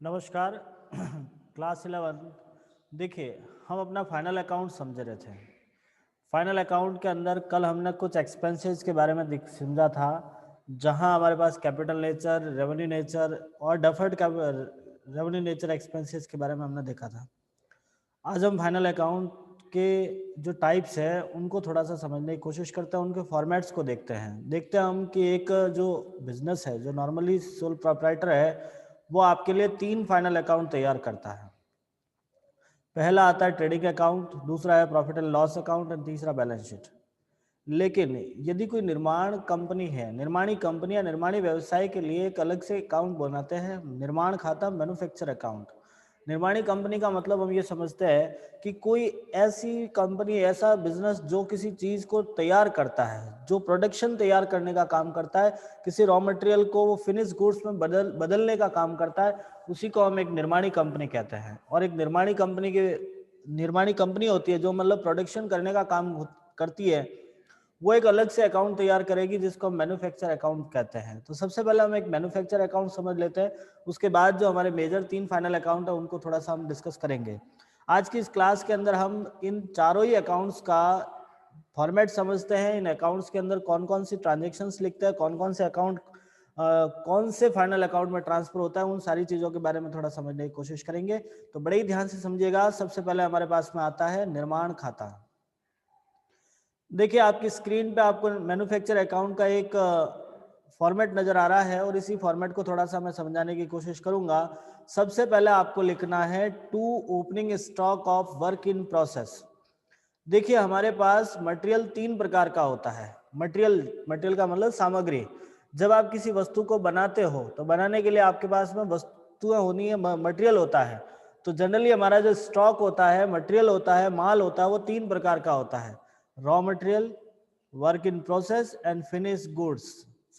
नमस्कार। क्लास 11। देखिए, हम अपना फाइनल अकाउंट समझ रहे थे। फाइनल अकाउंट के अंदर कल हमने कुछ एक्सपेंसेस के बारे में समझा था, जहां हमारे पास कैपिटल नेचर, रेवेन्यू नेचर और डेफर्ड रेवेन्यू नेचर एक्सपेंसेस के बारे में हमने देखा था। आज हम फाइनल अकाउंट के जो टाइप्स है उनको थोड़ा सा समझने की कोशिश करते हैं, उनके फॉर्मेट्स को देखते हैं हम कि एक जो बिजनेस है, जो नॉर्मली सोल प्रोप्राइटर है, वो आपके लिए 3 फाइनल अकाउंट तैयार करता है। पहला आता है ट्रेडिंग अकाउंट, दूसरा है प्रॉफिट एंड लॉस अकाउंट और तीसरा बैलेंस शीट। लेकिन यदि कोई निर्माण कंपनी है, निर्माणी कंपनी या निर्माणी व्यवसाय के लिए एक अलग से अकाउंट बनाते हैं, निर्माण खाता, मैन्युफैक्चर अकाउंट। निर्माणी कंपनी का मतलब हम ये समझते हैं कि कोई ऐसी कंपनी, ऐसा बिजनेस जो किसी चीज को तैयार करता है, जो प्रोडक्शन तैयार करने का काम करता है, किसी रॉ मटेरियल को वो फिनिश गुड्स में बदलने का काम करता है, उसी को हम एक निर्माणी कंपनी कहते हैं। और एक निर्माणी कंपनी होती है जो मतलब प्रोडक्शन करने का काम करती है, वो एक अलग से अकाउंट तैयार करेगी जिसको हम मैन्युफैक्चर अकाउंट कहते हैं। तो सबसे पहले हम एक मैन्युफैक्चर अकाउंट समझ लेते हैं, उसके बाद जो हमारे मेजर 3 फाइनल अकाउंट है उनको थोड़ा सा हम डिस्कस करेंगे। आज की इस क्लास के अंदर हम इन चारों ही अकाउंट्स का फॉर्मेट समझते हैं, इन अकाउंट्स के अंदर कौन कौन सी ट्रांजेक्शन्स लिखते हैं, कौन कौन से अकाउंट कौन से फाइनल अकाउंट में ट्रांसफर होता है, उन सारी चीज़ों के बारे में थोड़ा समझने की कोशिश करेंगे। तो बड़े ही ध्यान से समझिएगा। सबसे पहले हमारे पास में आता है निर्माण खाता। देखिए, आपकी स्क्रीन पे आपको मैन्युफैक्चर अकाउंट का एक फॉर्मेट नजर आ रहा है और इसी फॉर्मेट को थोड़ा सा मैं समझाने की कोशिश करूंगा। सबसे पहले आपको लिखना है to opening stock of work in process. देखिए, हमारे पास मटेरियल 3 प्रकार का होता है। मटेरियल का मतलब सामग्री। जब आप किसी वस्तु को बनाते हो तो बनाने के लिए आपके पास में वस्तुएं होनी है, मटेरियल होता है। तो जनरली हमारा जो स्टॉक होता है, मटेरियल होता है, माल होता है, वो 3 प्रकार का होता है: raw material, work in process and finish goods.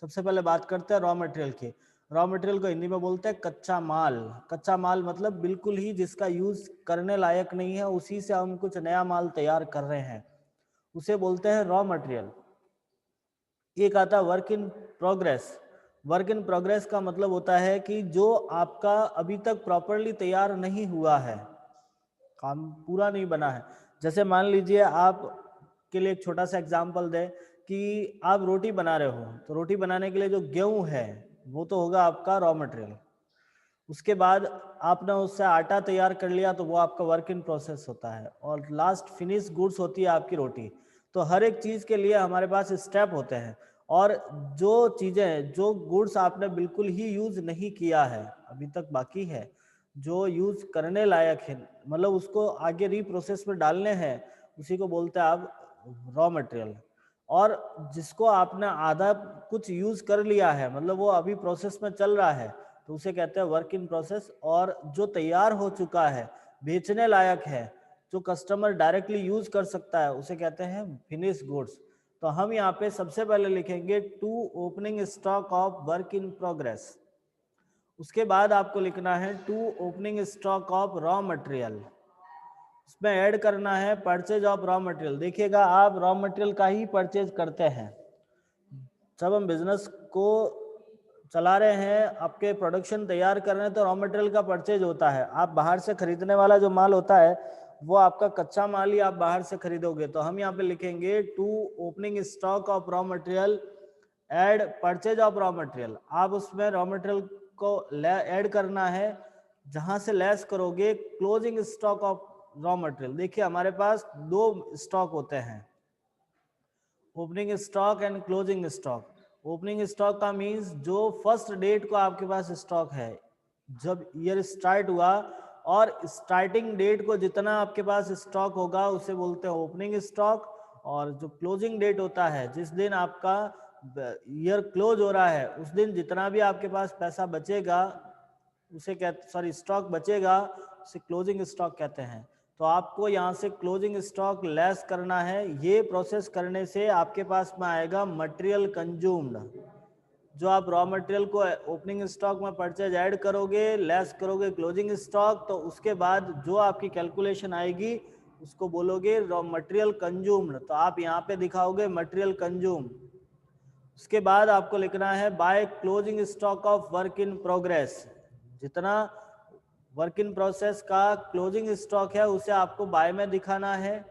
सबसे पहले बात करते हैं रॉ मटेरियल की। रॉ मटेरियल को हिंदी में बोलते हैं कच्चा माल। कच्चा माल मतलब बिल्कुल ही जिसका यूज करने लायक नहीं है, उसी से हम कुछ नया माल तैयार कर रहे हैं, उसे बोलते हैं रॉ मटेरियल। एक आता है work in progress. Work in progress का मतलब होता है कि जो आपका अभी तक प्रॉपरली तैयार नहीं हुआ है, काम पूरा नहीं बना है। जैसे मान लीजिए, आप के लिए एक छोटा सा एग्जांपल दें कि आप रोटी बना रहे हो, तो रोटी बनाने के लिए जो गेहूं है वो तो होगा आपका रॉ मटेरियल। उसके बाद आपने उससे आटा तैयार कर लिया तो वो आपका वर्क इन प्रोसेस होता है, और लास्ट फिनिश गुड्स होती है आपकी रोटी। तो हर एक चीज़ के लिए हमारे पास स्टेप होते हैं, और जो चीज़ें, जो गुड्स आपने बिल्कुल ही यूज नहीं किया है, अभी तक बाकी है, जो यूज करने लायक है, मतलब उसको आगे रीप्रोसेस में डालने हैं, उसी को बोलते हैं आप रॉ मटेरियल। और जिसको आपने आधा कुछ यूज कर लिया है, मतलब वो अभी प्रोसेस में चल रहा है, तो उसे कहते हैं वर्क इन प्रोसेस। और जो तैयार हो चुका है, बेचने लायक है, जो कस्टमर डायरेक्टली यूज कर सकता है, उसे कहते हैं फिनिश गुड्स। तो हम यहाँ पे सबसे पहले लिखेंगे to opening stock of work in progress. उसके बाद आपको लिखना है to opening stock of raw material. उसमें ऐड करना है परचेज ऑफ रॉ मटेरियल। देखिएगा, आप रॉ मटेरियल का ही परचेज करते हैं। जब हम बिजनेस को चला रहे हैं, आपके प्रोडक्शन तैयार कर रहे हैं, तो रॉ मटेरियल का परचेज होता है। आप बाहर से खरीदने वाला जो माल होता है, वो आपका कच्चा माल ही आप बाहर से खरीदोगे। तो हम यहाँ पे लिखेंगे to opening stock of raw material add purchase of raw material. आप उसमें रॉ मटेरियल को ऐड करना है, जहां से लेस करोगे closing stock of raw material. देखिए, हमारे पास 2 स्टॉक होते हैं, opening stock and closing stock. Opening stock का मीन्स जो फर्स्ट डेट को आपके पास स्टॉक है, जब ईयर स्टार्ट हुआ, और स्टार्टिंग डेट को जितना आपके पास स्टॉक होगा उसे बोलते हैं ओपनिंग स्टॉक। और जो क्लोजिंग डेट होता है, जिस दिन आपका ईयर क्लोज हो रहा है, उस दिन जितना भी आपके पास पैसा बचेगा, उसे कहते, सॉरी, स्टॉक बचेगा, उसे क्लोजिंग स्टॉक कहते हैं। तो आपको यहाँ से क्लोजिंग स्टॉक लेस करना है। ये प्रोसेस करने से आपके पास में आएगा मटेरियल कंज्यूम्ड। जो आप रॉ मटेरियल को ओपनिंग स्टॉक में परचेज ऐड करोगे, लेस करोगे क्लोजिंग स्टॉक, तो उसके बाद जो आपकी कैलकुलेशन आएगी उसको बोलोगे रॉ मटेरियल कंज्यूम्ड। तो आप यहाँ पे दिखाओगे मटेरियल कंज्यूम। उसके बाद आपको लिखना है by closing stock of work in progress. जितना वर्क इन प्रोसेस का क्लोजिंग स्टॉक है उसे आपको बाय में दिखाना है।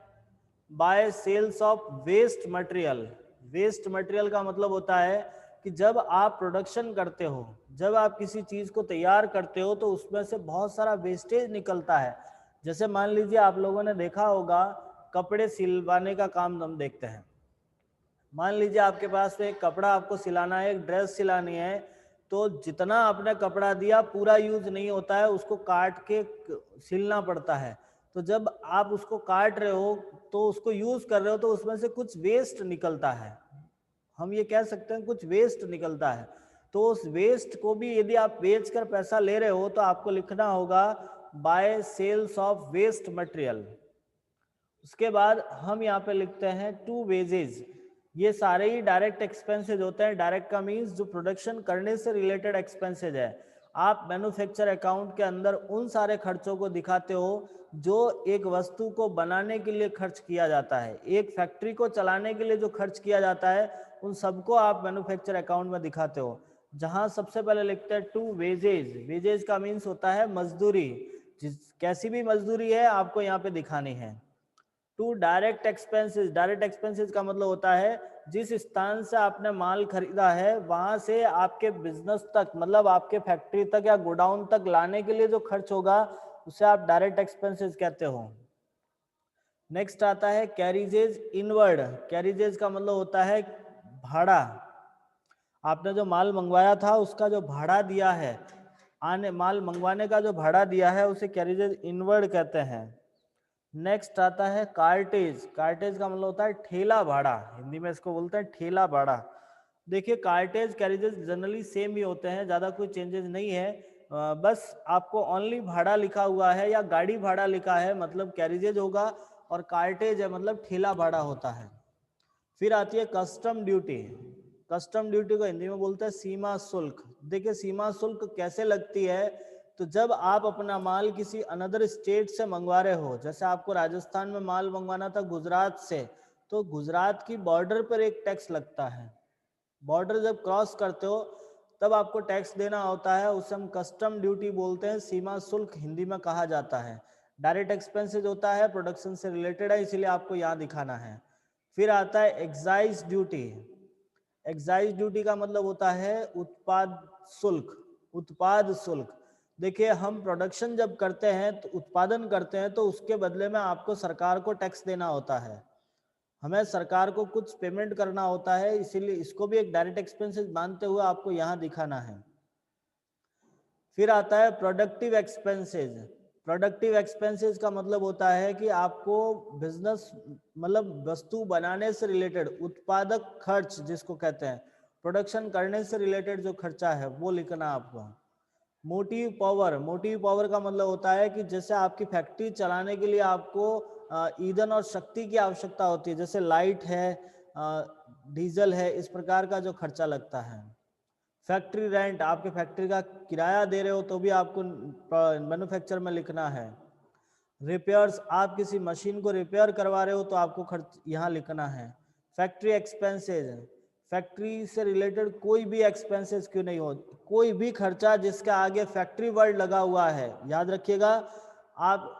By sales of waste material, waste material का मतलब होता है कि जब आप प्रोडक्शन करते हो, जब आप किसी चीज को तैयार करते हो तो उसमें से बहुत सारा वेस्टेज निकलता है। जैसे मान लीजिए आप लोगों ने देखा होगा कपड़े सिलवाने का काम हम देखते हैं। मान लीजिए आपके पास एक कपड़ा आपको सिलाना है, एक ड्रेस सिलानी है, तो जितना आपने कपड़ा दिया पूरा यूज नहीं होता है, उसको काट के सिलना पड़ता है। तो जब आप उसको काट रहे हो तो उसको यूज कर रहे हो तो उसमें से कुछ वेस्ट निकलता है, हम ये कह सकते हैं कुछ वेस्ट निकलता है। तो उस वेस्ट को भी यदि आप बेच कर पैसा ले रहे हो तो आपको लिखना होगा by sales of waste material. उसके बाद हम यहाँ पे लिखते हैं टू वेजेज, ये सारे ही डायरेक्ट एक्सपेंसेज होते हैं। डायरेक्ट का मीन्स जो प्रोडक्शन करने से रिलेटेड एक्सपेंसेज है। आप मैन्युफैक्चर अकाउंट के अंदर उन सारे खर्चों को दिखाते हो जो एक वस्तु को बनाने के लिए खर्च किया जाता है, एक फैक्ट्री को चलाने के लिए जो खर्च किया जाता है उन सबको आप मैन्युफैक्चर अकाउंट में दिखाते हो। जहां सबसे पहले लिखते हैं टू वेजेज, वेजेज का मीन्स होता है मजदूरी, जिस कैसी भी मजदूरी है आपको यहाँ पे दिखानी है। To direct expenses, direct expenses का मतलब होता है जिस स्थान से आपने माल खरीदा है वहां से आपके बिजनेस तक, मतलब आपके फैक्ट्री तक या गोडाउन तक लाने के लिए जो खर्च होगा उसे आप डायरेक्ट एक्सपेंसेस कहते हो। नेक्स्ट आता है कैरिजेज इनवर्ड, कैरिजेज का मतलब होता है भाड़ा। आपने जो माल मंगवाया था उसका जो भाड़ा दिया है, आने माल मंगवाने का जो भाड़ा दिया है उसे कैरिजेज इनवर्ड कहते हैं। नेक्स्ट आता है कार्टेज, कार्टेज का मतलब होता है ठेला भाड़ा, हिंदी में इसको बोलते हैं ठेला भाड़ा। देखिए कार्टेज कैरिजेज जनरली सेम ही होते हैं, ज़्यादा कोई चेंजेस नहीं है, बस आपको ओनली भाड़ा लिखा हुआ है या गाड़ी भाड़ा लिखा है मतलब कैरिजेज होगा, और कार्टेज है मतलब ठेला भाड़ा होता है। फिर आती है कस्टम ड्यूटी, कस्टम ड्यूटी को हिंदी में बोलते हैं सीमा शुल्क। देखिए सीमा शुल्क कैसे लगती है, तो जब आप अपना माल किसी अनदर स्टेट से मंगवा रहे हो, जैसे आपको राजस्थान में माल मंगवाना था गुजरात से, तो गुजरात की बॉर्डर पर एक टैक्स लगता है। बॉर्डर जब क्रॉस करते हो तब आपको टैक्स देना होता है, उसे हम कस्टम ड्यूटी बोलते हैं, सीमा शुल्क हिंदी में कहा जाता है। डायरेक्ट एक्सपेंसेज होता है, प्रोडक्शन से रिलेटेड है, इसीलिए आपको यहाँ दिखाना है। फिर आता है एक्साइज ड्यूटी, एक्साइज ड्यूटी का मतलब होता है उत्पाद शुल्क, उत्पाद शुल्क। देखिए हम प्रोडक्शन जब करते हैं तो उत्पादन करते हैं तो उसके बदले में आपको सरकार को टैक्स देना होता है, हमें सरकार को कुछ पेमेंट करना होता है, इसीलिए इसको भी एक डायरेक्ट एक्सपेंसेस मानते हुए आपको यहाँ दिखाना है। फिर आता है प्रोडक्टिव एक्सपेंसेस, प्रोडक्टिव एक्सपेंसेस का मतलब होता है कि आपको बिजनेस मतलब वस्तु बनाने से रिलेटेड उत्पादक खर्च जिसको कहते हैं, प्रोडक्शन करने से रिलेटेड जो खर्चा है वो लिखना आपको। मोटिव पावर, मोटिव पावर का मतलब होता है कि जैसे आपकी फैक्ट्री चलाने के लिए आपको ईंधन और शक्ति की आवश्यकता होती है, जैसे लाइट है, डीजल है, इस प्रकार का जो खर्चा लगता है। फैक्ट्री रेंट, आपके फैक्ट्री का किराया दे रहे हो तो भी आपको मैन्युफैक्चर में लिखना है। रिपेयर्स, आप किसी मशीन को रिपेयर करवा रहे हो तो आपको खर्च यहाँ लिखना है। फैक्ट्री एक्सपेंसेस, फैक्ट्री से रिलेटेड कोई भी एक्सपेंसेस क्यों नहीं हो, कोई भी खर्चा जिसके आगे फैक्ट्री वर्ड लगा हुआ है, याद रखिएगा आप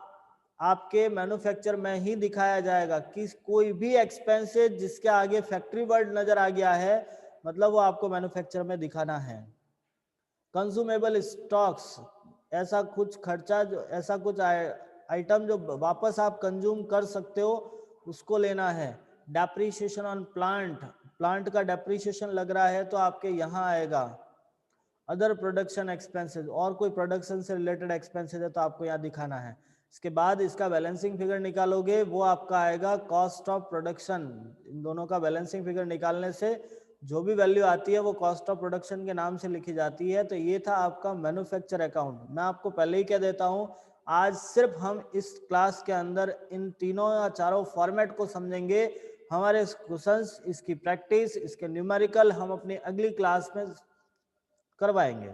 आपके मैन्युफैक्चर में ही दिखाया जाएगा कि कोई भी एक्सपेंसेस जिसके आगे फैक्ट्री वर्ड नजर आ गया है मतलब वो आपको मैन्युफैक्चर में दिखाना है। कंज्यूमेबल स्टॉक्स, ऐसा कुछ खर्चा जो ऐसा कुछ आइटम जो वापस आप कंज्यूम कर सकते हो उसको लेना है। डेप्रीशिएशन ऑन प्लांट, प्लांट का डेप्रीशिएशन लग रहा है तो आपके यहाँ आएगा। अदर प्रोडक्शन एक्सपेंसेस, और कोई प्रोडक्शन से रिलेटेड एक्सपेंसेस है तो आपको यहाँ दिखाना है। इसके बाद इसका बैलेंसिंग फिगर निकालोगे वो आपका आएगा कॉस्ट ऑफ प्रोडक्शन। इन दोनों का बैलेंसिंग फिगर निकालने से जो भी वैल्यू आती है वो कॉस्ट ऑफ प्रोडक्शन के नाम से लिखी जाती है। तो ये था आपका मैन्युफैक्चर अकाउंट। मैं आपको पहले ही कह देता हूँ आज सिर्फ हम इस क्लास के अंदर इन तीनों या चारों फॉर्मेट को समझेंगे। हमारे क्वेश्चंस, इसकी प्रैक्टिस, इसके न्यूमेरिकल हम अपनी अगली क्लास में करवाएंगे।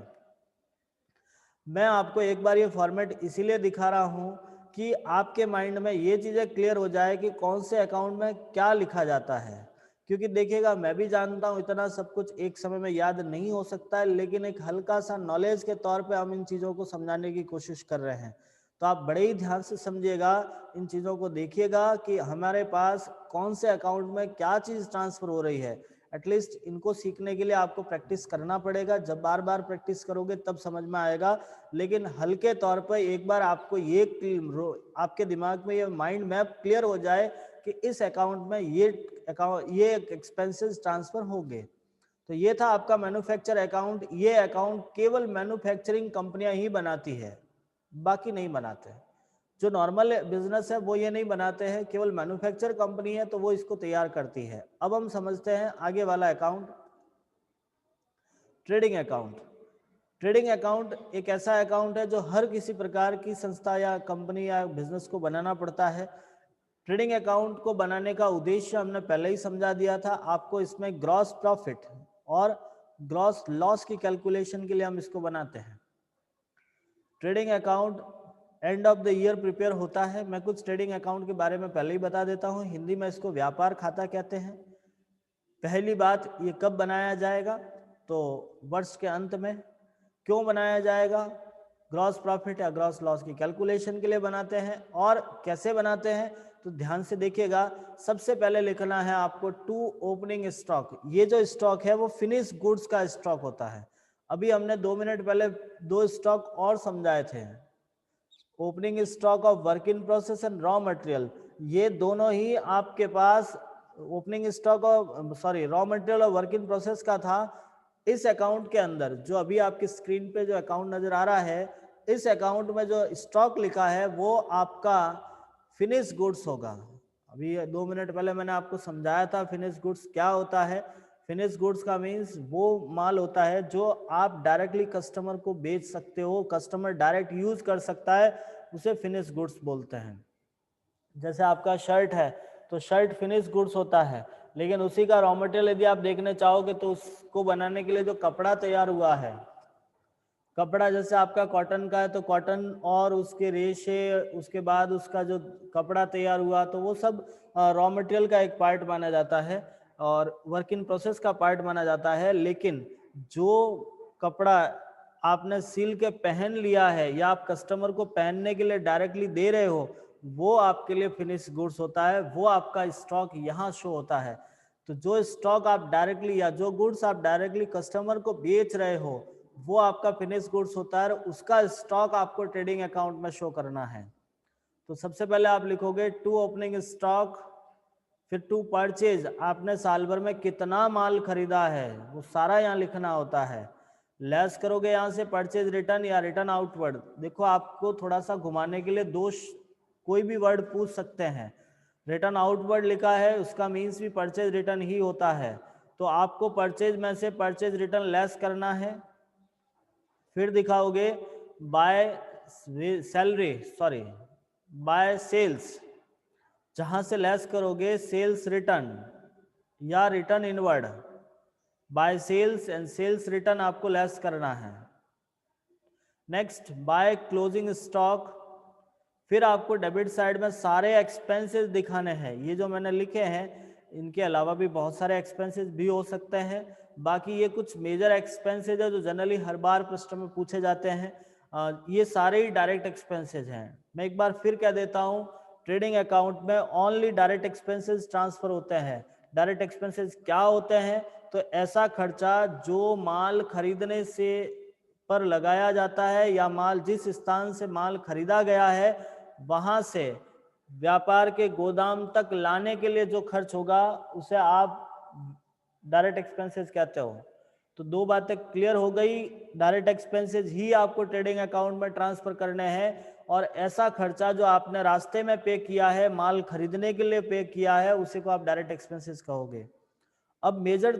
मैं आपको एक बार ये फॉर्मेट इसीलिए दिखा रहा हूँ कि आपके माइंड में ये चीज़ें क्लियर हो जाए कि कौन से अकाउंट में क्या लिखा जाता है। क्योंकि देखिएगा मैं भी जानता हूँ इतना सब कुछ एक समय में याद नहीं हो सकता है, लेकिन एक हल्का सा नॉलेज के तौर पे हम इन चीज़ों को समझाने की कोशिश कर रहे हैं। तो आप बड़े ही ध्यान से समझिएगा, इन चीज़ों को देखिएगा कि हमारे पास कौन से अकाउंट में क्या चीज़ ट्रांसफर हो रही है। एटलीस्ट इनको सीखने के लिए आपको प्रैक्टिस करना पड़ेगा, जब बार बार प्रैक्टिस करोगे तब समझ में आएगा। लेकिन हल्के तौर पर एक बार आपको ये आपके दिमाग में ये माइंड मैप क्लियर हो जाए कि इस अकाउंट में ये एक्सपेंसेस ट्रांसफर हो गए। तो ये था आपका मैन्युफैक्चर अकाउंट। ये अकाउंट केवल मैन्युफैक्चरिंग कंपनियां ही बनाती है, बाकी नहीं बनाते। जो नॉर्मल बिजनेस है वो ये नहीं बनाते हैं, केवल मैन्युफैक्चर कंपनी है तो वो इसको तैयार करती है। अब हम समझते हैं आगे वाला account, trading account. Trading account एक ऐसा अकाउंट है जो हर किसी प्रकार की संस्था या कंपनी या बिजनेस को बनाना पड़ता है। ट्रेडिंग अकाउंट को बनाने का उद्देश्य हमने पहले ही समझा दिया था आपको। इसमें ग्रॉस प्रॉफिट और ग्रॉस लॉस की कैलकुलेशन के लिए हम इसको बनाते हैं। Trading account end of the year prepare होता है। मैं कुछ ट्रेडिंग अकाउंट के बारे में पहले ही बता देता हूँ। हिंदी में इसको व्यापार खाता कहते हैं। पहली बात, ये कब बनाया जाएगा? तो वर्ष के अंत में। क्यों बनाया जाएगा? ग्रॉस प्रॉफिट या ग्रॉस लॉस की कैलकुलेशन के लिए बनाते हैं। और कैसे बनाते हैं तो ध्यान से देखिएगा। सबसे पहले लिखना है आपको टू ओपनिंग स्टॉक। ये जो स्टॉक है वो फिनिश गुड्स का स्टॉक होता है। अभी हमने 2 मिनट पहले 2 स्टॉक और समझाए थे, opening stock of work in process and raw material. ये दोनों ही आपके पास opening stock of raw material और वर्क इन प्रोसेस का था। इस अकाउंट के अंदर जो अभी आपकी स्क्रीन पे जो अकाउंट नजर आ रहा है, इस अकाउंट में जो स्टॉक लिखा है वो आपका फिनिश गुड्स होगा। अभी 2 मिनट पहले मैंने आपको समझाया था फिनिश गुड्स क्या होता है। फिनिश गुड्स का मीन्स वो माल होता है जो आप डायरेक्टली कस्टमर को बेच सकते हो, कस्टमर डायरेक्ट यूज कर सकता है, उसे फिनिश गुड्स बोलते हैं। जैसे आपका शर्ट है तो शर्ट फिनिश गुड्स होता है, लेकिन उसी का रॉ मटेरियल यदि आप देखने चाहोगे तो उसको बनाने के लिए जो कपड़ा तैयार हुआ है, कपड़ा जैसे आपका कॉटन का है तो कॉटन और उसके रेशे, उसके बाद उसका जो कपड़ा तैयार हुआ, तो वो सब रॉ मटेरियल का एक पार्ट माना जाता है और वर्क इन प्रोसेस का पार्ट माना जाता है। लेकिन जो कपड़ा आपने सिल के पहन लिया है या आप कस्टमर को पहनने के लिए डायरेक्टली दे रहे हो, वो आपके लिए फिनिश गुड्स होता है। वो आपका स्टॉक यहाँ शो होता है। तो जो स्टॉक आप डायरेक्टली या जो गुड्स आप डायरेक्टली कस्टमर को बेच रहे हो वो आपका फिनिश गुड्स होता है, उसका स्टॉक आपको ट्रेडिंग अकाउंट में शो करना है। तो सबसे पहले आप लिखोगे टू ओपनिंग स्टॉक, फिर टू परचेज। आपने साल भर में कितना माल खरीदा है वो सारा यहाँ लिखना होता है। लेस करोगे यहाँ से परचेज रिटर्न या रिटर्न आउटवर्ड। देखो आपको थोड़ा सा घुमाने के लिए कोई भी वर्ड पूछ सकते हैं। रिटर्न आउटवर्ड लिखा है, उसका मीन्स भी परचेज रिटर्न ही होता है। तो आपको परचेज में से परचेज रिटर्न लेस करना है। फिर दिखाओगे बाय बाय सेल्स, जहां से लेस करोगे सेल्स रिटर्न या return inward. By sales and sales return आपको लेस करना है। Next by closing stock. फिर आपको डेबिट साइड में सारे एक्सपेंसेस दिखाने हैं। ये जो मैंने लिखे हैं इनके अलावा भी बहुत सारे एक्सपेंसेस भी हो सकते हैं। बाकी ये कुछ मेजर एक्सपेंसेस है जो जनरली हर बार प्रश्न में पूछे जाते हैं। ये सारे ही डायरेक्ट एक्सपेंसेस हैं। मैं एक बार फिर कह देता हूँ, ट्रेडिंग अकाउंट में ओनली डायरेक्ट एक्सपेंसेस ट्रांसफर होते हैं। डायरेक्ट एक्सपेंसेस क्या होते हैं? तो ऐसा खर्चा जो माल खरीदने से पर लगाया जाता है या माल जिस स्थान से माल खरीदा गया है वहां से व्यापार के गोदाम तक लाने के लिए जो खर्च होगा उसे आप डायरेक्ट एक्सपेंसेस कहते हो। तो दो बातें क्लियर हो गई। डायरेक्ट एक्सपेंसेस ही आपको ट्रेडिंग अकाउंट में ट्रांसफर करने हैं और ऐसा खर्चा जो आपने रास्ते में पे किया है, माल खरीदने के लिए पे किया है, उसी को आप डायरेक्ट एक्सपेंसेस कहोगे। अब मेजर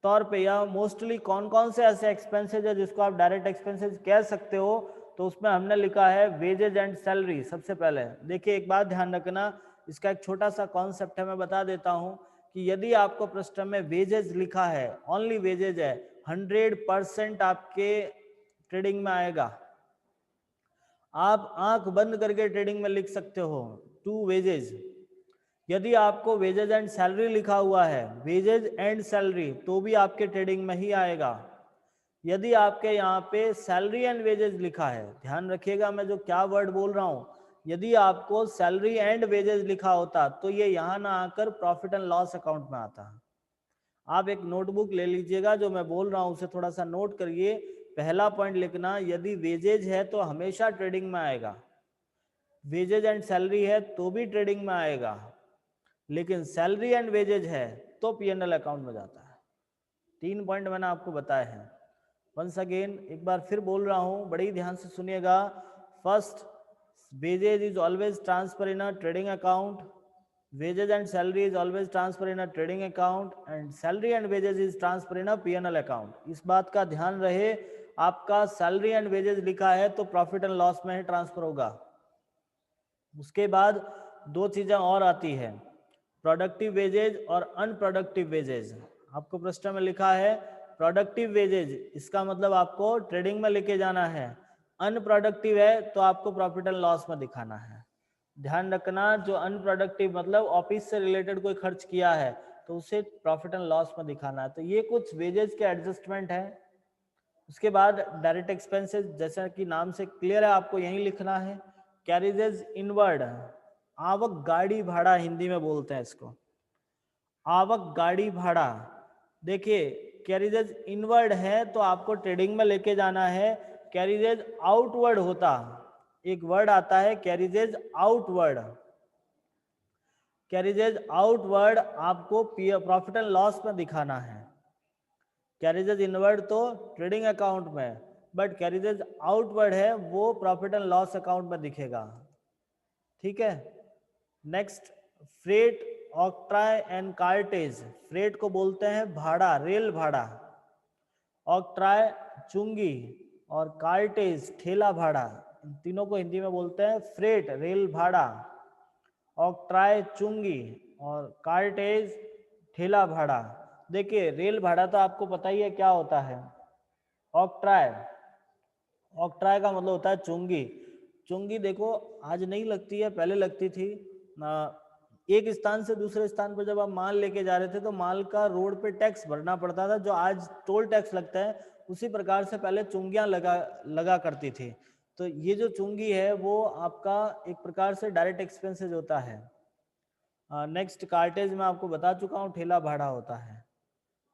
तौर पे या मोस्टली कौन कौन से ऐसे एक्सपेंसेस है जिसको आप डायरेक्ट एक्सपेंसेस कह सकते हो, तो उसमें हमने लिखा है वेजेज एंड सैलरी। सबसे पहले देखिए एक बात ध्यान रखना, इसका एक छोटा सा कॉन्सेप्ट है, मैं बता देता हूं कि यदि आपको प्रश्न में वेजेज लिखा है, ओनली वेजेज है, 100% आपके ट्रेडिंग में आएगा। आप आंख बंद करके ट्रेडिंग में लिख सकते हो टू वेजेज। यदि आपको वेजेज एंड सैलरी लिखा हुआ है, वेजेज एंड सैलरी, तो भी आपके ट्रेडिंग में ही आएगा। यदि आपके यहाँ पे सैलरी एंड वेजेज लिखा है, ध्यान रखिएगा मैं जो क्या वर्ड बोल रहा हूँ, यदि आपको सैलरी एंड वेजेज लिखा होता तो ये यहाँ ना आकर प्रॉफिट एंड लॉस अकाउंट में आता। आप एक नोटबुक ले लीजिएगा, जो मैं बोल रहा हूँ उसे थोड़ा सा नोट करिए। पहला पॉइंट लिखना, यदि वेजेज है तो हमेशा ट्रेडिंग में आएगा, वेजेज एंड सैलरी है तो भी ट्रेडिंग में आएगा, लेकिन सैलरी एंड वेजेज है तो पीएनएल अकाउंट में जाता है। 3 पॉइंट मैंने आपको बताए हैं। वंस अगेन एक बार फिर बोल रहा हूं, बड़ी ध्यान से सुनिएगा। First, wages is always transfer in a trading account, wages and salary is always transfer in a trading account, and salary and wages is transfer in a P&L account। इस बात का ध्यान रहे, आपका सैलरी एंड वेजेज लिखा है तो profit and loss में ही ट्रांसफर होगा। उसके बाद 2 चीजें और आती है, प्रोडक्टिव वेजेज और अनप्रोडक्टिव वेजेज। आपको प्रश्न में लिखा है प्रोडक्टिव वेजेज, इसका मतलब आपको ट्रेडिंग में लेके जाना है। अनप्रोडक्टिव है तो आपको प्रॉफिट एंड लॉस में दिखाना है। ध्यान रखना, जो अनप्रोडक्टिव मतलब ऑफिस से रिलेटेड कोई खर्च किया है तो उसे प्रॉफिट एंड लॉस में दिखाना है। तो ये कुछ वेजेस के एडजस्टमेंट है। उसके बाद डायरेक्ट एक्सपेंसेस, जैसा कि नाम से क्लियर है आपको यही लिखना है। कैरिजेज इनवर्ड, आवक गाड़ी भाड़ा हिंदी में बोलते हैं इसको, आवक गाड़ी भाड़ा। देखिए कैरिजेज इनवर्ड है तो आपको ट्रेडिंग में लेके जाना है। कैरिजेज आउटवर्ड होता, एक वर्ड आता है कैरिजेज आउटवर्ड, कैरिजेज आउटवर्ड आपको प्रॉफिट एंड लॉस में दिखाना है। कैरिजेज इनवर्ड तो ट्रेडिंग अकाउंट में, बट कैरिजेज आउटवर्ड है वो प्रॉफिट एंड लॉस अकाउंट में दिखेगा। ठीक है। Next, freight, octroi and cartridge. Freight को बोलते हैं भाड़ा, रेल भाड़ा, ऑक्ट्राय चुंगी और कार्टेज ठेला भाड़ा। इन तीनों को हिंदी में बोलते हैं फ्रेट, रेल भाड़ा, ऑक्ट्राय चुंगी और कार्टेज ठेला भाड़ा। देखिए रेल भाड़ा तो आपको पता ही है क्या होता है। ऑक्ट्राय, ऑक्ट्राय का मतलब होता है चुंगी। चुंगी देखो आज नहीं लगती है, पहले लगती थी। एक स्थान से दूसरे स्थान पर जब आप माल लेके जा रहे थे तो माल का रोड पे टैक्स भरना पड़ता था, जो आज टोल टैक्स लगता है, उसी प्रकार से पहले चुंगियां लगा करती थी। तो ये जो चुंगी है वो आपका एक प्रकार से डायरेक्ट एक्सपेंसेस होता है। नेक्स्ट, कार्टेज में आपको बता चुका हूँ, ठेला भाड़ा होता है।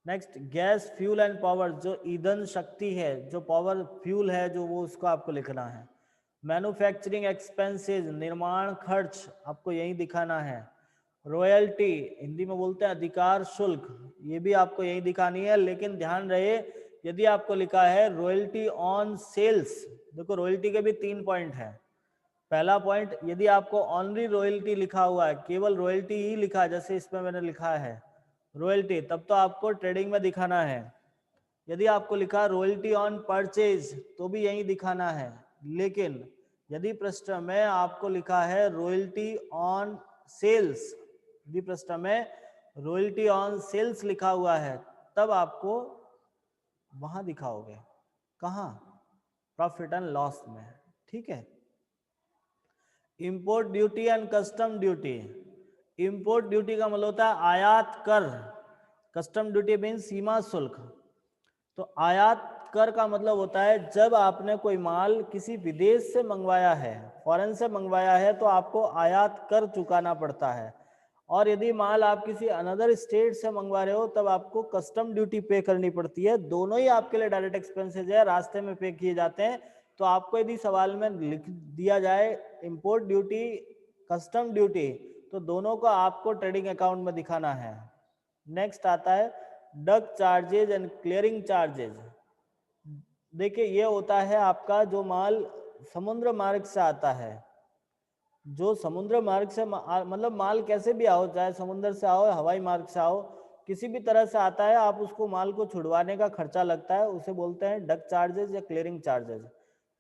Next, gas, fuel and power, जो ईंधन शक्ति है, जो पावर फ्यूल है, जो वो उसको आपको लिखना है। मैन्युफैक्चरिंग एक्सपेंसेस, निर्माण खर्च, आपको यही दिखाना है। रॉयल्टी, हिंदी में बोलते हैं अधिकार शुल्क, ये भी आपको यही दिखानी है। लेकिन ध्यान रहे, यदि आपको लिखा है रॉयल्टी ऑन सेल्स, देखो रॉयल्टी के भी 3 पॉइंट है। पहला पॉइंट, यदि आपको ऑनली रॉयल्टी लिखा हुआ है, केवल रॉयल्टी ही लिखा है, जैसे इसमें मैंने लिखा है रॉयल्टी, तब तो आपको ट्रेडिंग में दिखाना है। यदि आपको लिखा रॉयल्टी ऑन परचेज तो भी यही दिखाना है। लेकिन यदि प्रश्न में आपको लिखा है रॉयल्टी ऑन सेल्स, यदि प्रश्न में रॉयल्टी ऑन सेल्स लिखा हुआ है, तब आपको वहां दिखाओगे, कहां, प्रॉफिट एंड लॉस में। ठीक है। Import duty and custom duty. Import duty का मतलब होता है आयात कर, कस्टम ड्यूटी मीन सीमा शुल्क। तो आयात कर का मतलब होता है जब आपने कोई माल किसी विदेश से मंगवाया है, फॉरेन से मंगवाया है, तो आपको आयात कर चुकाना पड़ता है। और यदि माल आप किसी अनदर स्टेट से मंगवा रहे हो तब आपको कस्टम ड्यूटी पे करनी पड़ती है। दोनों ही आपके लिए डायरेक्ट एक्सपेंसेस है, रास्ते में पे किए जाते हैं। तो आपको यदि सवाल में लिख दिया जाए इंपोर्ट ड्यूटी, कस्टम ड्यूटी, तो दोनों को आपको ट्रेडिंग अकाउंट में दिखाना है। नेक्स्ट आता है duck charges and clearing charges. देखिए ये होता है आपका जो माल समुद्र मार्ग से आता है, जो समुद्र मार्ग से मतलब माल कैसे भी आओ, चाहे समुद्र से आओ, हवाई मार्ग से आओ, किसी भी तरह से आता है, आप उसको माल को छुड़वाने का खर्चा लगता है, उसे बोलते हैं डक चार्जेस या clearing charges.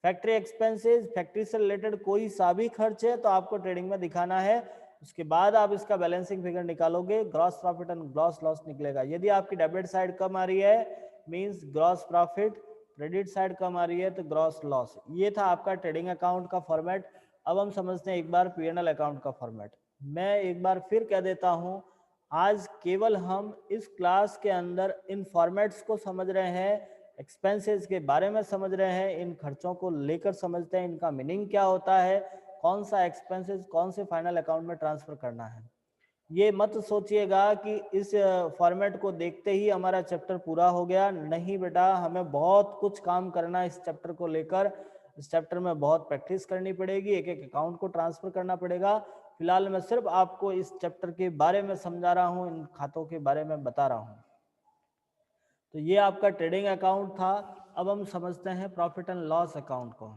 Factory expenses, factory से रिलेटेड कोई सा भी खर्च है तो आपको ट्रेडिंग में दिखाना है। उसके बाद आप इसका बैलेंसिंग फिगर निकालोगे, gross profit and gross loss निकलेगा। यदि आपकी डेबिट साइड कम आ रही है means gross profit, credit side कम आ रही है तो ग्रॉस लॉस। ये था आपका ट्रेडिंग अकाउंट का फॉर्मेट। अब हम समझते हैं एक बार पीएनएल अकाउंट का फॉर्मेट। मैं एक बार फिर कह देता हूं, आज केवल हम इस क्लास के अंदर इन फॉर्मेट्स को समझ रहे हैं, एक्सपेंसेस के बारे में समझ रहे हैं, इन खर्चों को लेकर समझते हैं, इनका मीनिंग क्या होता है, कौन सा एक्सपेंसेस कौन से फाइनल अकाउंट में ट्रांसफर करना है। ये मत सोचिएगा कि इस फॉर्मेट को देखते ही हमारा चैप्टर पूरा हो गया, नहीं बेटा, हमें बहुत कुछ काम करना है इस चैप्टर को लेकर। इस चैप्टर में बहुत प्रैक्टिस करनी पड़ेगी, एक एक अकाउंट को ट्रांसफर करना पड़ेगा। फिलहाल मैं सिर्फ आपको इस चैप्टर के बारे में समझा रहा हूँ, इन खातों के बारे में बता रहा हूँ। तो ये आपका ट्रेडिंग अकाउंट था। अब हम समझते हैं प्रॉफिट एंड लॉस अकाउंट को।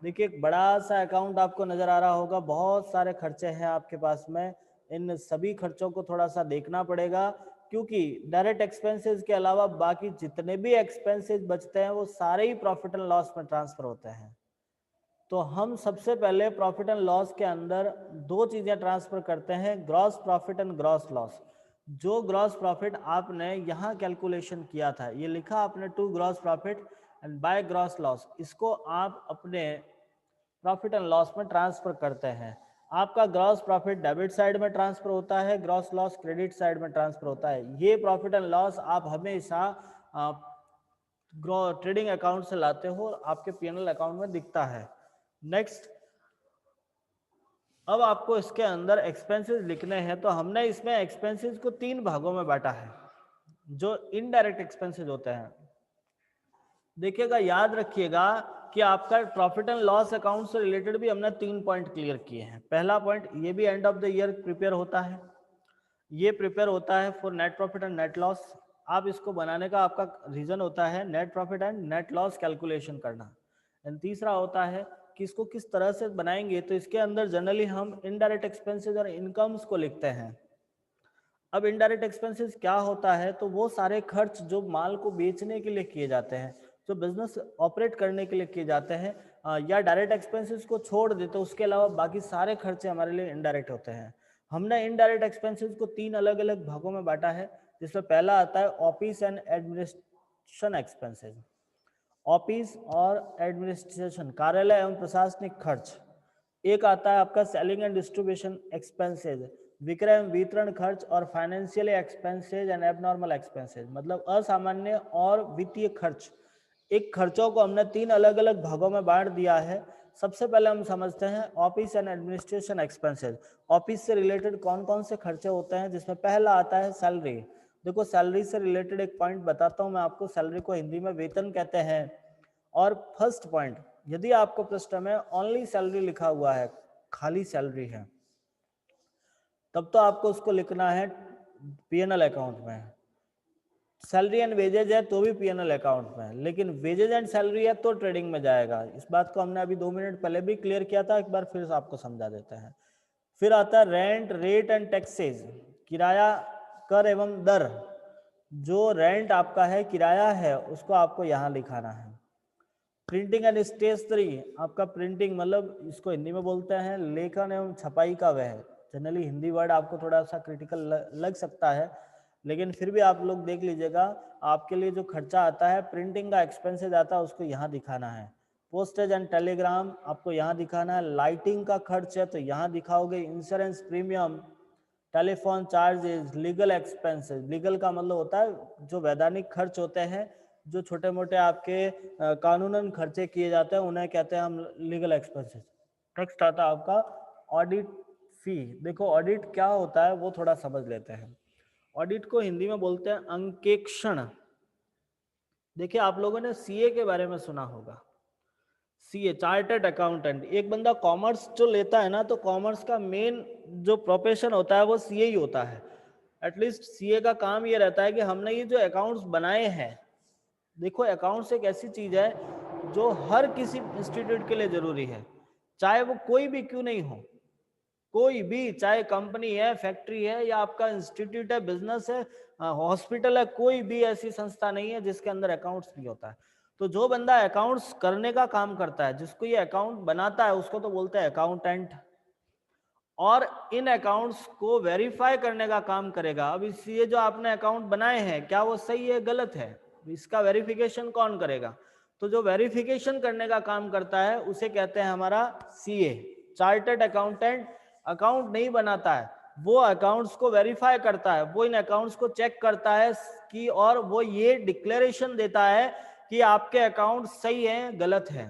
देखिए, एक बड़ा सा अकाउंट आपको नजर आ रहा होगा, बहुत सारे खर्चे हैं आपके पास में। इन सभी खर्चों को थोड़ा सा देखना पड़ेगा, क्योंकि डायरेक्ट एक्सपेंसेस के अलावा बाकी जितने भी एक्सपेंसेस बचते हैं वो सारे ही प्रॉफिट एंड लॉस में ट्रांसफर होते हैं। तो हम सबसे पहले प्रॉफिट एंड लॉस के अंदर दो चीजें ट्रांसफर करते हैं, gross profit and gross loss. जो ग्रॉस प्रॉफिट आपने यहाँ कैलकुलेशन किया था, ये लिखा आपने to gross profit and by gross loss, इसको आप अपने प्रॉफिट एंड लॉस में ट्रांसफर करते हैं। आपका ग्रॉस प्रॉफिट डेबिट साइड में ट्रांसफर होता है, ग्रॉस लॉस क्रेडिट साइड में ट्रांसफर होता है। ये प्रॉफिट एंड लॉस आप हमेशा ट्रेडिंग अकाउंट से लाते हो, आपके पीएनएल अकाउंट में दिखता है। नेक्स्ट, अब आपको इसके अंदर एक्सपेंसेस लिखने हैं, तो हमने इसमें एक्सपेंसेस को 3 भागों में बांटा है, जो इनडायरेक्ट एक्सपेंसेस होते हैं। देखिएगा, याद रखिएगा कि आपका प्रॉफिट एंड लॉस अकाउंट से रिलेटेड भी हमने 3 पॉइंट क्लियर किए हैं। पहला पॉइंट, ये भी end of the year prepare होता है, ये प्रिपेयर होता है for net profit and net loss. आप इसको बनाने का आपका रीजन होता है net profit and net loss calculation करना। एंड तीसरा होता है कि इसको किस तरह से बनाएंगे, तो इसके अंदर जनरली हम इनडायरेक्ट एक्सपेंसेस और इनकम्स को लिखते हैं। अब इनडायरेक्ट एक्सपेंसेस क्या होता है, तो वो सारे खर्च जो माल को बेचने के लिए किए जाते हैं, जो बिजनेस ऑपरेट करने के लिए किए जाते हैं, या डायरेक्ट एक्सपेंसेस को छोड़ देते तो उसके अलावा बाकी सारे खर्चे हमारे लिए इनडायरेक्ट होते हैं। हमने इनडायरेक्ट एक्सपेंसेस को 3 अलग अलग भागों में बांटा है, जिसमें पहला आता है office and administration expenses. Office और एडमिनिस्ट्रेशन, कार्यालय एवं प्रशासनिक खर्च। एक आता है आपका सेलिंग एंड डिस्ट्रीब्यूशन एक्सपेंसेज, विक्रय एवं वितरण खर्च, और financial expenses and abnormal expenses, मतलब असामान्य और वित्तीय खर्च। एक खर्चों को हमने 3 अलग अलग भागों में बांट दिया है। सबसे पहले हम समझते हैं office and administration expenses. Office से रिलेटेड कौन कौन से खर्चे होते हैं, जिसमें पहला आता है सैलरी। देखो, सैलरी से रिलेटेड एक पॉइंट बताता हूं मैं आपको, सैलरी को हिंदी में वेतन कहते हैं। और फर्स्ट पॉइंट, यदि आपको पृष्ठ में ओनली सैलरी लिखा हुआ है, खाली सैलरी है, तब तो आपको उसको लिखना है पीएनएल अकाउंट में। सैलरी एंड वेजेज है तो भी पीएनएल अकाउंट में, लेकिन वेजेज एंड सैलरी है तो ट्रेडिंग में जाएगा। इस बात को हमने अभी 2 मिनट पहले भी क्लियर किया था, एक बार फिर से आपको समझा देते हैं। फिर आता है रेंट, रेट एंड टैक्सेस, किराया, कर एवं दर। जो रेंट आपका है, किराया है, उसको आपको यहाँ लिखाना है। प्रिंटिंग एंड स्टेशनरी, आपका प्रिंटिंग मतलब इसको हिंदी में बोलते हैं लेखन एवं छपाई का वह। जनरली हिंदी वर्ड आपको थोड़ा सा क्रिटिकल लग सकता है, लेकिन फिर भी आप लोग देख लीजिएगा, आपके लिए जो खर्चा आता है, प्रिंटिंग का एक्सपेंसेज आता है, उसको यहाँ दिखाना है। पोस्टेज एंड टेलीग्राम आपको यहाँ दिखाना है। लाइटिंग का खर्च है तो यहाँ दिखाओगे। Insurance premium, telephone charges, legal expenses. Legal का मतलब होता है जो वैधानिक खर्च होते हैं, जो छोटे मोटे आपके कानूनन खर्चे किए जाते हैं, उन्हें कहते हैं हम लीगल एक्सपेंसेस। नेक्स्ट आता है आपका ऑडिट फी। देखो, ऑडिट क्या होता है वो थोड़ा समझ लेते हैं। ऑडिट को हिंदी में बोलते हैं अंकेक्षण। देखिए, आप लोगों ने सीए के बारे में सुना होगा, सीए चार्टर्ड अकाउंटेंट। एक बंदा कॉमर्स जो लेता है ना, तो कॉमर्स का मेन जो प्रोफेशन होता है वो सीए ही होता है। एटलीस्ट सीए का काम ये रहता है कि हमने ये जो अकाउंट्स बनाए हैं, देखो अकाउंट्स एक ऐसी चीज है जो हर किसी इंस्टीट्यूट के लिए जरूरी है, चाहे वो कोई भी क्यों नहीं हो। कोई भी, चाहे कंपनी है, फैक्ट्री है, या आपका इंस्टीट्यूट है, बिजनेस है, हॉस्पिटल है, कोई भी ऐसी संस्था नहीं है जिसके अंदर अकाउंट्स नहीं होता है। तो जो बंदा अकाउंट्स करने का काम करता है, जिसको ये अकाउंट बनाता है, उसको तो बोलते हैं अकाउंटेंट। और इन अकाउंट्स को वेरीफाई करने का काम करेगा। अब इसलिए जो आपने अकाउंट बनाए हैं, क्या वो सही है गलत है, इसका वेरिफिकेशन कौन करेगा? तो जो वेरिफिकेशन करने का काम करता है उसे कहते हैं हमारा सीए, चार्टर्ड अकाउंटेंट। अकाउंट नहीं बनाता है, वो अकाउंट्स को वेरीफाई करता है, वो इन अकाउंट्स को चेक करता है कि, और वो ये डिक्लेरेशन देता है कि आपके अकाउंट सही हैं गलत हैं।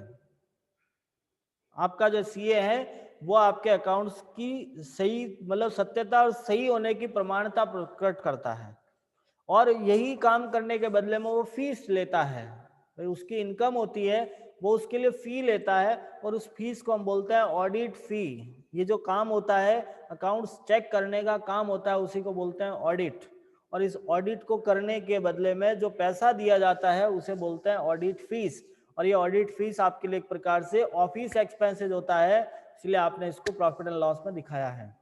आपका जो सीए है वो आपके अकाउंट्स की सही मतलब सत्यता और सही होने की प्रमाणता प्रकट करता है, और यही काम करने के बदले में वो फीस लेता है। भाई उसकी इनकम होती है, वो उसके लिए फी लेता है, और उस फीस को हम बोलते हैं ऑडिट फी। ये जो काम होता है अकाउंट्स चेक करने का काम होता है, उसी को बोलते हैं ऑडिट। और इस ऑडिट को करने के बदले में जो पैसा दिया जाता है उसे बोलते हैं ऑडिट फीस। और ये ऑडिट फीस आपके लिए एक प्रकार से ऑफिस एक्सपेंसेस होता है, इसलिए आपने इसको प्रॉफिट एंड लॉस में दिखाया है।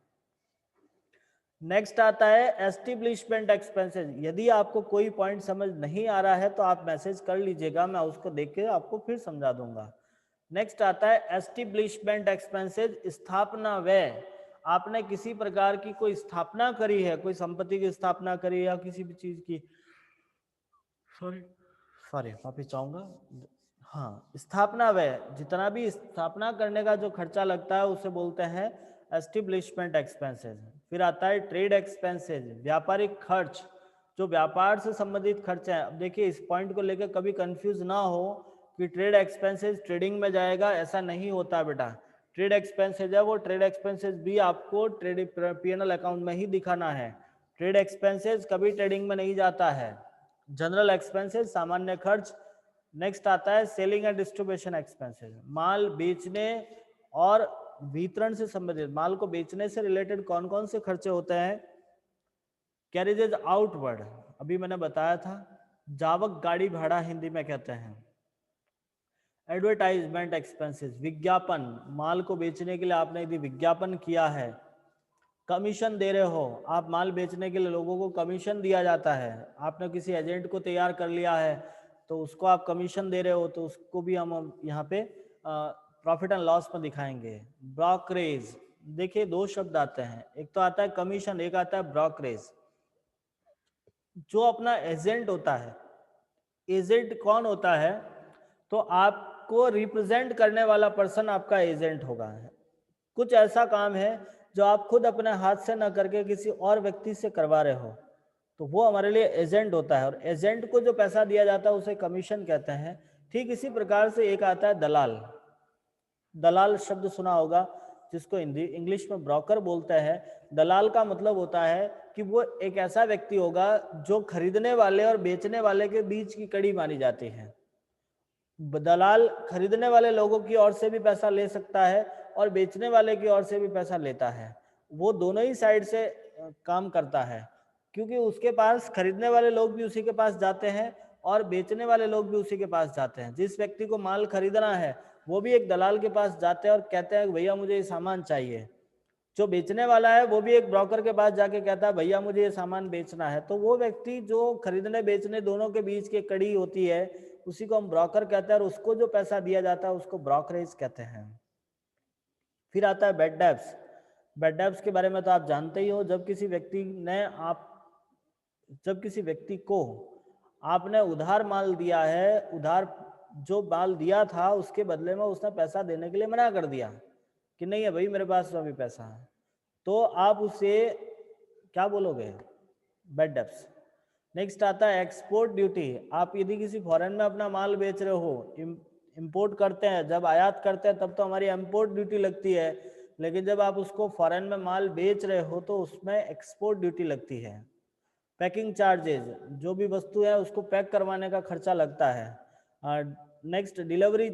नेक्स्ट आता है एस्टिब्लिशमेंट एक्सपेंसेस। यदि आपको कोई पॉइंट समझ नहीं आ रहा है तो आप मैसेज कर लीजिएगा, मैं उसको देख के आपको फिर समझा दूंगा। नेक्स्ट आता है एस्टिब्लिशमेंट एक्सपेंसेस, स्थापना व्यय। आपने किसी प्रकार की कोई स्थापना करी है, कोई संपत्ति की स्थापना करी है या किसी भी चीज की, सॉरी वापिस चाहूंगा। हाँ, स्थापना व्यय, जितना भी स्थापना करने का जो खर्चा लगता है उसे बोलते हैं एस्टिब्लिशमेंट एक्सपेंसेस। फिर आता है ट्रेड एक्सपेंसेस, व्यापारिक खर्च, जो व्यापार से संबंधित खर्च है। अब देखिए इस पॉइंट को लेकर कभी कंफ्यूज ना हो कि ट्रेड एक्सपेंसेस ट्रेडिंग में जाएगा, ऐसा नहीं होता बेटा। ट्रेड एक्सपेंसेस है वो ट्रेड एक्सपेंसेस भी आपको ट्रेड पीएनएल अकाउंट में ही दिखाना है। ट्रेड एक्सपेंसेस कभी ट्रेडिंग में नहीं जाता है। जनरल एक्सपेंसेस सामान्य खर्च। नेक्स्ट आता है सेलिंग एंड डिस्ट्रीब्यूशन एक्सपेंसेस, माल बेचने और वितरण से संबंधित, माल को बेचने से रिलेटेड कौन कौन से खर्चे होते हैं। कैरेजेज आउटवर्ड, अभी मैंने बताया था, जावक गाड़ी भाड़ा हिंदी में कहते हैं। एडवर्टाइजमेंट एक्सपेंसेस, विज्ञापन, माल को बेचने के लिए आपने यदि विज्ञापन किया है, कमीशन दे रहे हो, आप माल बेचने के लिए लोगों को कमीशन दिया जाता है, आपने किसी एजेंट को तैयार कर लिया है तो उसको आप कमीशन दे रहे हो, तो उसको भी हम यहाँ पे प्रॉफिट एंड लॉस में दिखाएंगे। ब्रोकरेज, देखिए दो शब्द आते हैं, एक तो आता है कमीशन, एक आता है ब्रोकरेज। जो अपना एजेंट होता है, एजेंट कौन होता है, तो आपको रिप्रेजेंट करने वाला पर्सन आपका एजेंट होगा। कुछ ऐसा काम है जो आप खुद अपने हाथ से ना करके किसी और व्यक्ति से करवा रहे हो, तो वो हमारे लिए एजेंट होता है, और एजेंट को जो पैसा दिया जाता है उसे कमीशन कहते हैं। ठीक इसी प्रकार से एक आता है दलाल। दलाल शब्द सुना होगा, जिसको हिंदी इंग्लिश में ब्रोकर बोलते हैं। दलाल का मतलब होता है कि वो एक ऐसा व्यक्ति होगा जो खरीदने वाले और बेचने वाले के बीच की कड़ी मानी जाती है। दलाल खरीदने वाले लोगों की ओर से भी पैसा ले सकता है और बेचने वाले की ओर से भी पैसा लेता है, वो दोनों ही साइड से काम करता है, क्योंकि उसके पास खरीदने वाले लोग भी उसी के पास जाते हैं और बेचने वाले लोग भी उसी के पास जाते हैं। जिस व्यक्ति को माल खरीदना है वो भी एक दलाल के पास जाते हैं और कहते हैं भैया मुझे ये सामान चाहिए। जो बेचने वाला है वो भी एक ब्रोकर के पास जाके कहता है भैया मुझे ये सामान बेचना है। तो वो व्यक्ति जो खरीदने बेचने दोनों के बीच की कड़ी होती है उसी को हम ब्रोकर कहते हैं, और उसको जो पैसा दिया जाता है उसको ब्रोकरेज कहते हैं। फिर आता है बैड डेब्ट्स। बैड डेब्ट्स के बारे में तो आप जानते ही हो, जब किसी व्यक्ति को आपने उधार माल दिया है, उधार जो माल दिया था उसके बदले में उसने पैसा देने के लिए मना कर दिया कि नहीं है भाई मेरे पास अभी पैसा है, तो आप उसे क्या बोलोगे, बैड डेब्ट्स। नेक्स्ट आता है एक्सपोर्ट ड्यूटी। आप यदि किसी फॉरेन में अपना माल बेच रहे हो, इंपोर्ट करते हैं, जब आयात करते हैं तब तो हमारी इंपोर्ट ड्यूटी लगती है, लेकिन जब आप उसको फॉरेन में माल बेच रहे हो तो उसमें एक्सपोर्ट ड्यूटी लगती है। पैकिंग चार्जेस, जो भी वस्तु है उसको पैक करवाने का खर्चा लगता है। नेक्स्ट डिलीवरी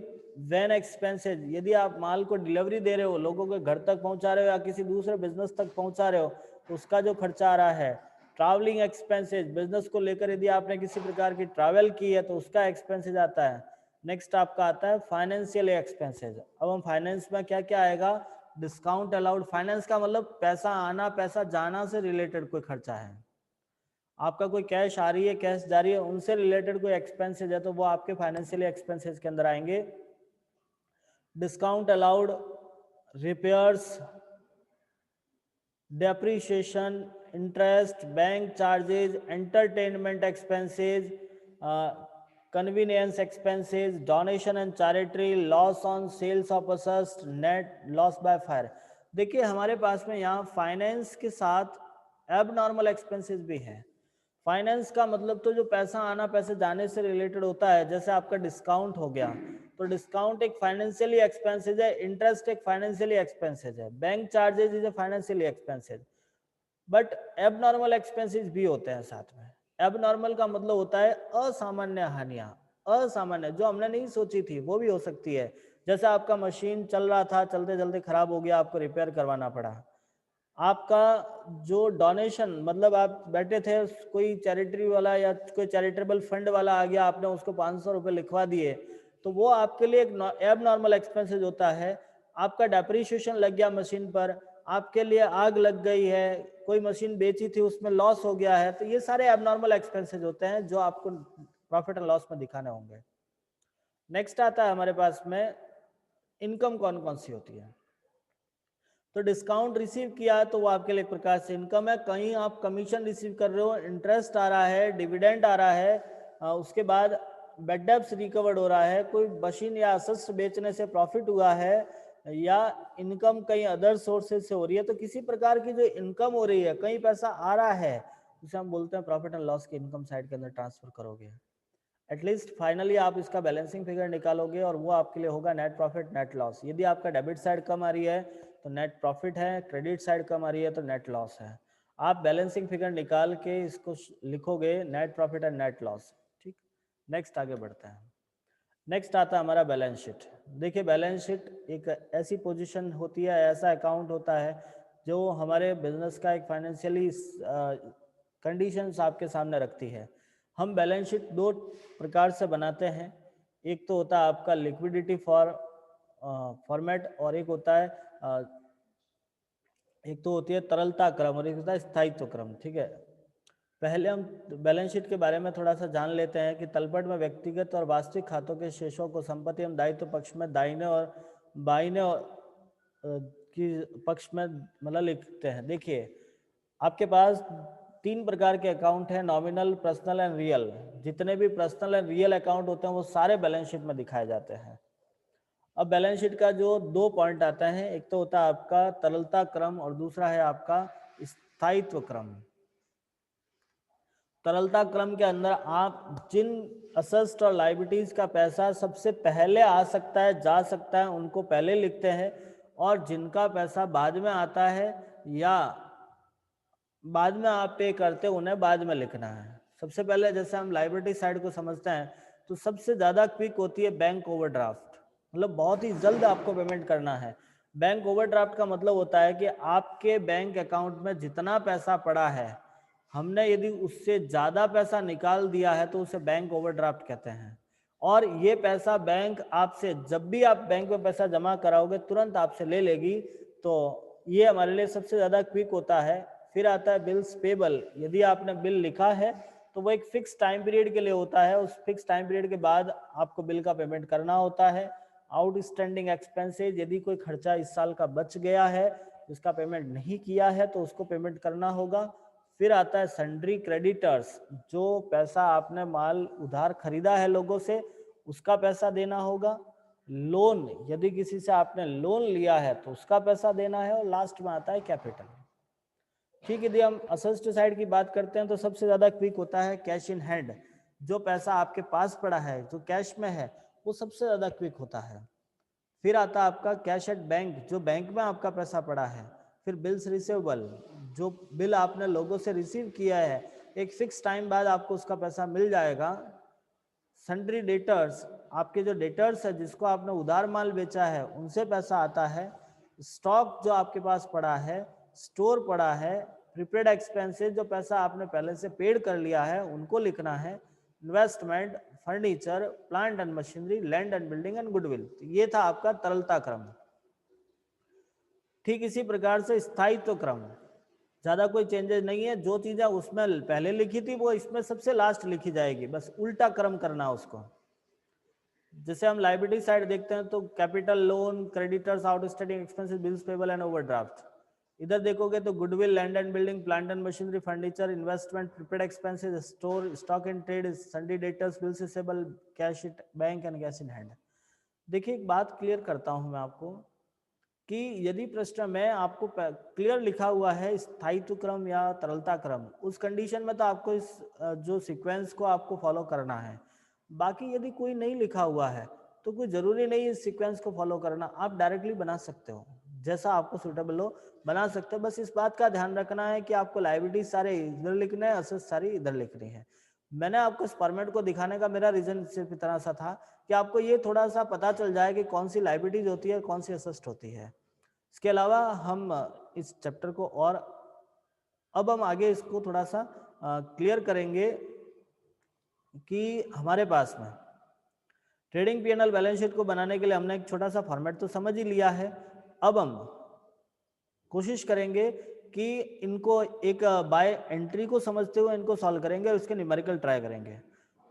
वैन एक्सपेंसेस, यदि आप माल को डिलीवरी दे रहे हो, लोगों के घर तक पहुंचा रहे हो या किसी दूसरे बिजनेस तक पहुंचा रहे हो, तो उसका जो खर्चा आ रहा है। ट्रैवलिंग एक्सपेंसेस, बिजनेस को लेकर यदि आपने किसी प्रकार की ट्रैवल की है तो उसका एक्सपेंसेस आता है। नेक्स्ट आपका आता है फाइनेंशियल एक्सपेंसेस। अब हम फाइनेंस में क्या क्या आएगा, डिस्काउंट अलाउड। फाइनेंस का मतलब पैसा आना पैसा जाना से रिलेटेड कोई खर्चा है, आपका कोई कैश आ रही है कैश जा रही है उनसे रिलेटेड कोई एक्सपेंसेस है तो वो आपके फाइनेंशियल एक्सपेंसेस के अंदर आएंगे। Discount allowed, repairs, depreciation, interest, bank charges, entertainment expenses, convenience expenses, donation and charity, loss on sales of assets, net loss by fire। देखिए हमारे पास में यहाँ फाइनेंस के साथ एबनॉर्मल एक्सपेंसेस भी हैं। फाइनेंस का मतलब तो जो पैसा आना पैसे जाने से रिलेटेड होता है, जैसे आपका डिस्काउंट हो गया, तो डिस्काउंट एक फाइनेंशियली एक्सपेंसेस है, इंटरेस्ट एक फाइनेंशियली एक्सपेंसेस है, bank charges is a financially expenses. But abnormal expenses भी होते हैं साथ में। एबनॉर्मल का मतलब होता है असामान्य हानियां, असामान्य जो हमने नहीं सोची थी वो भी हो सकती है। जैसे आपका मशीन चल रहा था, चलते चलते खराब हो गया, आपको रिपेयर करवाना पड़ा। आपका जो डोनेशन, मतलब आप बैठे थे, कोई चैरिटी वाला या कोई चैरिटेबल फंड वाला आ गया, आपने उसको 500 रुपये लिखवा दिए, तो वो आपके लिए एक एब नॉर्मल एक्सपेंसेस होता है। आपका डेप्रीशिएशन लग गया मशीन पर, आपके लिए आग लग गई है, कोई मशीन बेची थी उसमें लॉस हो गया है, तो ये सारे एब नॉर्मल एक्सपेंसेस होते हैं जो आपको प्रॉफिट एंड लॉस में दिखाने होंगे। नेक्स्ट आता है हमारे पास में इनकम कौन कौन सी होती है। तो डिस्काउंट रिसीव किया तो वो आपके लिए एक प्रकार से इनकम है। कहीं आप कमीशन रिसीव कर रहे हो, इंटरेस्ट आ रहा है, डिविडेंड आ रहा है, उसके बाद बेड डेब्ट्स रिकवर्ड हो रहा है, कोई मशीन या असेट्स बेचने से प्रॉफिट हुआ है, या इनकम कहीं अदर सोर्सेज से हो रही है, तो किसी प्रकार की जो इनकम हो रही है, कहीं पैसा आ रहा है, उसे हम बोलते हैं प्रॉफिट एंड लॉस की इनकम साइड के अंदर ट्रांसफर करोगे। एटलीस्ट फाइनली आप इसका बैलेंसिंग फिगर निकालोगे और वो आपके लिए होगा नेट प्रॉफिट नेट लॉस। यदि आपका डेबिट साइड कम आ रही है तो नेट प्रॉफिट है, क्रेडिट साइड कम आ रही है तो नेट लॉस है। आप बैलेंसिंग फिगर निकाल के इसको लिखोगे net profit and net loss. ठीक, नेक्स्ट आगे बढ़ते हैं। नेक्स्ट आता है हमारा बैलेंस शीट। देखिए बैलेंस शीट एक ऐसी पोजीशन होती है, ऐसा अकाउंट होता है जो हमारे बिजनेस का एक फाइनेंशियली कंडीशंस आपके सामने रखती है। हम बैलेंस शीट दो प्रकार से बनाते हैं। एक तो होता है आपका लिक्विडिटी फॉर्मेट, और एक होता है एक तो होती है तरलता क्रम और एक होता है स्थायित्व क्रम। ठीक है, पहले हम बैलेंस शीट के बारे में थोड़ा सा जान लेते हैं कि तलपट में व्यक्तिगत और वास्तविक खातों के शेषों को संपत्ति एवं दायित्व पक्ष में दाहिने और बाइने की पक्ष में मतलब लिखते हैं। देखिए आपके पास तीन प्रकार के अकाउंट हैं, नॉमिनल, पर्सनल एंड रियल। जितने भी पर्सनल एंड रियल अकाउंट होते हैं वो सारे बैलेंस शीट में दिखाए जाते हैं। अब बैलेंस शीट का जो दो पॉइंट आता है, एक तो होता है आपका तरलता क्रम और दूसरा है आपका स्थायित्व क्रम। तरलता क्रम के अंदर आप जिन असेट्स और लायबिलिटीज का पैसा सबसे पहले आ सकता है, जा सकता है, उनको पहले लिखते हैं, और जिनका पैसा बाद में आता है या बाद में आप पे करते हैं उन्हें बाद में लिखना है। सबसे पहले जैसे हम लायबिलिटी साइड को समझते हैं तो सबसे ज़्यादा क्विक होती है बैंक ओवरड्राफ्ट, मतलब बहुत ही जल्द आपको पेमेंट करना है। बैंक ओवरड्राफ्ट का मतलब होता है कि आपके बैंक अकाउंट में जितना पैसा पड़ा है, हमने यदि उससे ज़्यादा पैसा निकाल दिया है तो उसे बैंक ओवरड्राफ्ट कहते हैं। और ये पैसा बैंक आपसे, जब भी आप बैंक में पैसा जमा कराओगे तुरंत आपसे ले लेगी, तो ये हमारे लिए सबसे ज़्यादा क्विक होता है। फिर आता है बिल्स पेबल। यदि आपने बिल लिखा है तो वो एक फिक्स टाइम पीरियड के लिए होता है, उस फिक्स टाइम पीरियड के बाद आपको बिल का पेमेंट करना होता है। आउटस्टैंडिंग एक्सपेंसेज, यदि कोई खर्चा इस साल का बच गया है जिसका पेमेंट नहीं किया है तो उसको पेमेंट करना होगा। फिर आता है सन्ड्री क्रेडिटर्स, जो पैसा आपने माल उधार खरीदा है लोगों से उसका पैसा देना होगा। लोन, यदि किसी से आपने लोन लिया है तो उसका पैसा देना है। और लास्ट में आता है कैपिटल। ठीक, यदि हम असेट्स साइड की बात करते हैं तो सबसे ज़्यादा क्विक होता है कैश इन हैंड। जो पैसा आपके पास पड़ा है, जो कैश में है, वो सबसे ज़्यादा क्विक होता है। फिर आता है आपका कैश एट बैंक, जो बैंक में आपका पैसा पड़ा है। फिर बिल्स रिसीवेबल, जो बिल आपने लोगों से रिसीव किया है, एक फिक्स टाइम बाद आपको उसका पैसा मिल जाएगा। सन्ड्री डेटर्स, आपके जो डेटर्स है जिसको आपने उधार माल बेचा है उनसे पैसा आता है। स्टॉक जो आपके पास पड़ा है, स्टोर पड़ा है। प्रीपेड एक्सपेंसेस, जो पैसा आपने पहले से पेड कर लिया है उनको लिखना है। Investment, furniture, plant and machinery, land and building and goodwill. ये था आपका तरलता क्रम। ठीक इसी प्रकार से स्थायित्व क्रम, ज्यादा कोई चेंजेस नहीं है। जो चीजें उसमें पहले लिखी थी वो इसमें सबसे लास्ट लिखी जाएगी, बस उल्टा क्रम करना उसको। जैसे हम लायबिलिटी साइड देखते हैं तो capital, loan, creditors, outstanding expenses, bills payable and overdraft. इधर देखोगे तो goodwill, land and building, plant and machinery, furniture, investment, prepaid expenses, store, stock and trade, sundry debtors, bills receivable, cash bank and cash in hand. देखिए एक बात clear करता हूं मैं आपको कि यदि प्रश्न में आपको क्लियर लिखा हुआ है स्थायित्व क्रम या तरलता क्रम, उस कंडीशन में तो आपको इस जो सीक्वेंस को आपको फॉलो करना है। बाकी यदि कोई नहीं लिखा हुआ है तो कोई जरूरी नहीं इस सीक्वेंस को फॉलो करना, आप डायरेक्टली बना सकते हो, जैसा आपको सूटेबल हो बना सकते हो। बस इस बात का ध्यान रखना है कि आपको लायबिलिटी सारे इधर लिखने हैं, असेट सारी इधर लिखनी है। मैंने आपको इस फॉर्मेट को दिखाने का मेरा रीजन सिर्फ इतना सा था कि आपको ये थोड़ा सा पता चल जाए कि कौन सी लायबिलिटीज होती है, कौन सी असेट होती है। इसके अलावा हम इस चैप्टर को और अब हम आगे इसको थोड़ा सा क्लियर करेंगे कि हमारे पास में ट्रेडिंग पीएनएल बैलेंस शीट को बनाने के लिए हमने एक छोटा सा फॉर्मेट तो समझ ही लिया है। अब हम कोशिश करेंगे कि इनको एक बाय एंट्री को समझते हुए इनको सॉल्व करेंगे और उसके न्यूमेरिकल ट्राई करेंगे।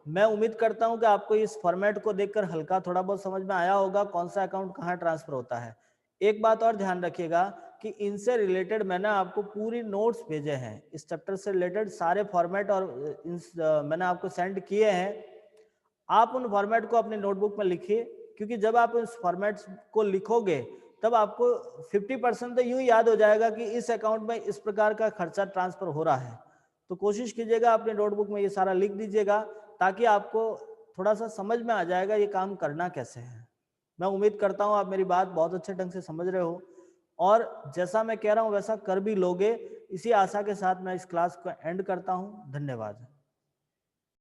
मैं उम्मीद करता हूं कि आपको इस फॉर्मेट को देखकर हल्का थोड़ा बहुत समझ में आया होगा कौन सा अकाउंट कहाँ ट्रांसफर होता है। एक बात और ध्यान रखिएगा कि इनसे रिलेटेड मैंने आपको पूरी नोट्स भेजे हैं, इस चैप्टर से रिलेटेड सारे फॉर्मेट और मैंने आपको सेंड किए हैं। आप उन फॉर्मेट को अपने नोटबुक में लिखिए, क्योंकि जब आप उस फॉर्मेट को लिखोगे तब आपको 50% तो यूं याद हो जाएगा कि इस अकाउंट में इस प्रकार का खर्चा ट्रांसफर हो रहा है। तो कोशिश कीजिएगा अपने नोटबुक में ये सारा लिख दीजिएगा, ताकि आपको थोड़ा सा समझ में आ जाएगा ये काम करना कैसे है। मैं उम्मीद करता हूँ आप मेरी बात बहुत अच्छे ढंग से समझ रहे हो और जैसा मैं कह रहा हूँ वैसा कर भी लोगे। इसी आशा के साथ मैं इस क्लास को एंड करता हूँ। धन्यवाद।